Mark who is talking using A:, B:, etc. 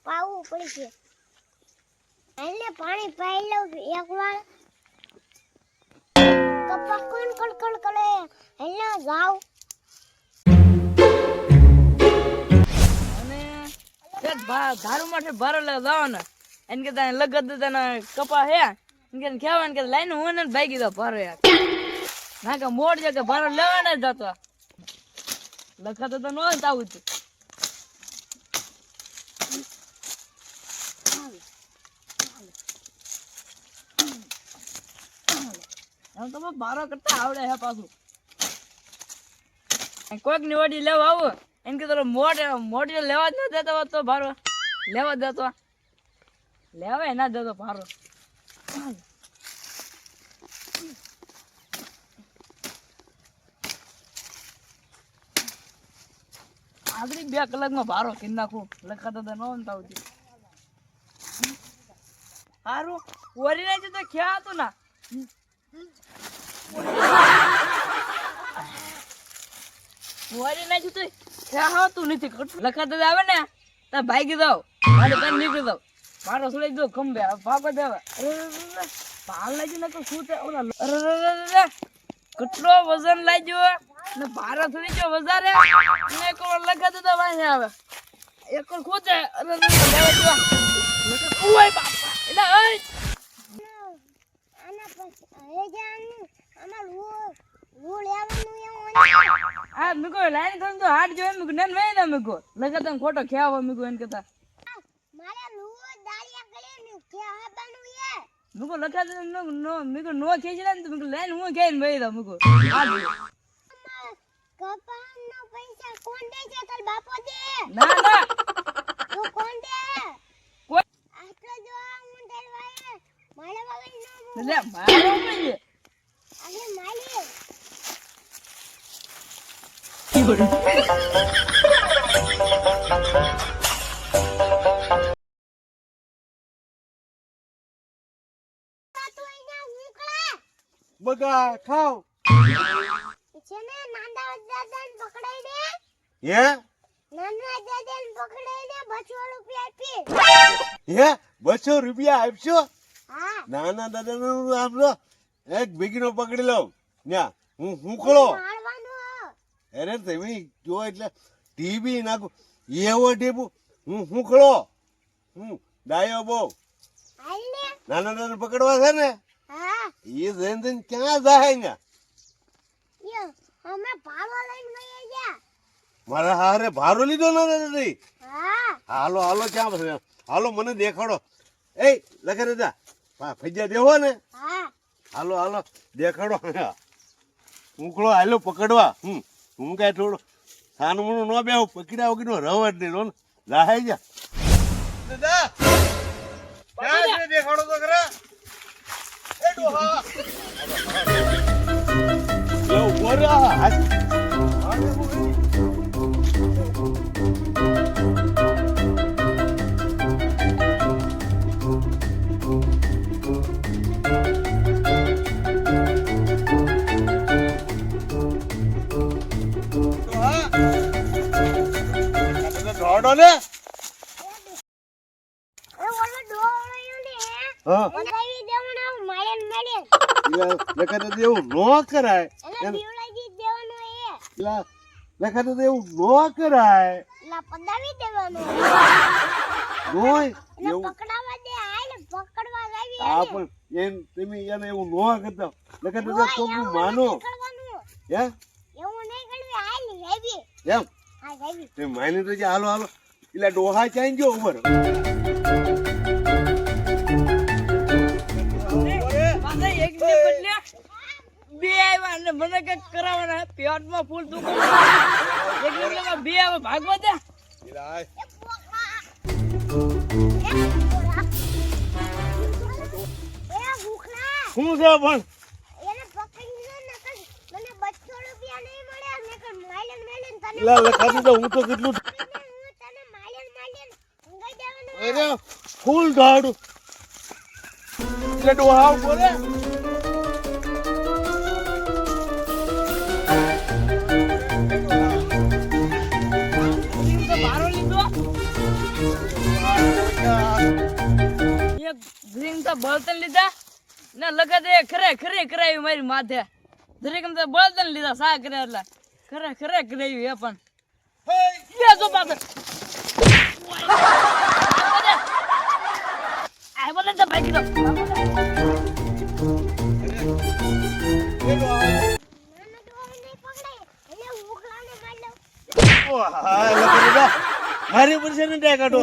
A: પાવું પડશે એટલે પાણી પાઈ લઉં એકવાર કપા કોણ કડકડ કરે એટલે જાવ
B: અને ધારું માટે ભરો લે જાવ ને એન કે તને લગત તને કપા હે એન કે ખેવાન કે લાઈન હું ને ભાગી દો ભરો યાર ના કે મોડ છે કે ભરો લેવા ન જતો લખત તો નો આવું તું આમ તો બારો કરતા આવડે હે પાછું કોઈક ની વડી લેવા આવો એમ કે મોટી લેવા જ ન દેતો તો ભારો લેવા દેતો લેવા ના દેતો ભારો આગળ 2 કલાકમાં ભારો કરી નાખું લખાતો તો નો આવતી સારું ઓરી નાખ્યું તો ખ્યા હતું ના ઓરી નાખ્યું તો ખ્યા હતું નથી લખાતો આવે ને તો ભાગી દઉં મારે કઈ નીકળી દઉં મારો સુડાઈ દો ખંભે ભાગો દેવા ભાલ લાગ્યું ને તો શું છે ઓલા કેટલો વજન લાગ્યો ને ભારા થોડી જો વધારે ને કોણ લખાતો તો વાંહે આવે એક ખોતે ઓય બાપા એટલે ઓય
A: આના પછી હે જાન અમાર હું લેવાનું એવું
B: આ મીકો લાઈન કરું તો હાટ જો મીકો નન વે ના મીકો લગાત ખોટો ખેવા મીકો એન કહેતા
A: મારે લુઓ દાળિયા ગળે ને ખેવાનું એ
B: મીકો લખા નો મીકો નો ખેજી ને મીકો લાઈન હું ખેઈને બેહી દઉં મીકો
A: કપાનો પૈસા કોણ દે છે તાર બાપો દે
B: ના ના
A: તો કોણ દે
B: કોઈ
A: આટલો જો હું દરવાય મારા વગર નો
B: લે મારો પૈસે
A: અરે માલી
C: બગા ખાવ
A: છે ને નાંદા દાદાને પકડાઈ દે
C: હે
A: નાના દાદાને પકડાઈ દે 200 રૂપિયા આપી
C: હે 200 રૂપિયા આપશો
A: હા
C: નાના દાદાનું આપલો એક ભીગીનો પકડી લઉં ન્યા હું ખળો
A: મારવાનું
C: અરે તમે જો એટલે ટીવી નાખો એવો ટીપુ હું ખળો ડાયો બહુ
A: હાલ ને
C: નાના દાદા પકડવા છે ને
A: હા
C: એ જઈને ક્યાં જાય ને
A: યો અમે ભાડો લઈને ગઈ ગયા
C: મારા હારે ભારો લીધો ના દાદી
A: હા
C: હાલો હાલો ક્યાં છે હાલો મને દેખાડો એ લખે દાદા ફજ્યા દેવો ને
A: હા
C: હાલો હાલો દેખાડો ઉકળો હાલો પકડવા હું કઈ થોડું સાનું ન બેહું પકડ્યા વગર નો રવટ નહીં લો લાહાઈ જા દાદા ક્યાં છે દેખાડો તો ખરા એ ડોહા લો બોરા ને
A: એ ઓલો ડોળ્યો ને
C: હા
A: બંધાવી દેવાનો માળેન માળેન
C: લખા તો એવું નો કરાય
A: એને બીવડાવી દેવાનો
C: લખા તો એવું નો કરાય
A: લા પડાવી દેવાનો
C: નોય
A: એને પકડાવા દે હાલ પકડવા જાવી
C: આ પણ એમ તમે એને એવું નો કરતા લખા તો કોકનું માનો
A: હે એવું નહીં કરવી હાલ જાવી
C: એમ
A: હા જાવી
C: તે માની તો જે હાલો હાલો એટલે ડોહા ચાઈ ગયો ઉપર
B: એક ને બદલે બે આવ્યા ને મને કઈક કરાવવાના પેટમાં ફૂલ દુખો એક ને બદલે બે આવે ભાગવા દે
C: શું છે પણ
A: એને પકડીને નકર મને 200 રૂપિયા નહીં મળે નકર માલન માલન તને
C: લા લખાતી તો હું તો કેટલું
A: હું તને માલન માલન ઊંઘાઈ દેવાનું
C: અરે ફૂલ ધાડું એટલે ડોહા બોલે
B: ભારો લીધો તો બળતણ લીધા ને લગત એ ખરે કરાવી મારી માથે દરેક તો બળતણ લીધા સા કરે એટલે ખરે કરાવી એ પણ જો પાછળ આ બોલે તો ભાઈ કીધો
A: નાના ડોહાને નહીં પકડાય એટલે ઉઘરાને મારી લઉં.
C: ઓ હા એટલે કરી દો. મારી ઉપર છે ને ટેક કાઢો.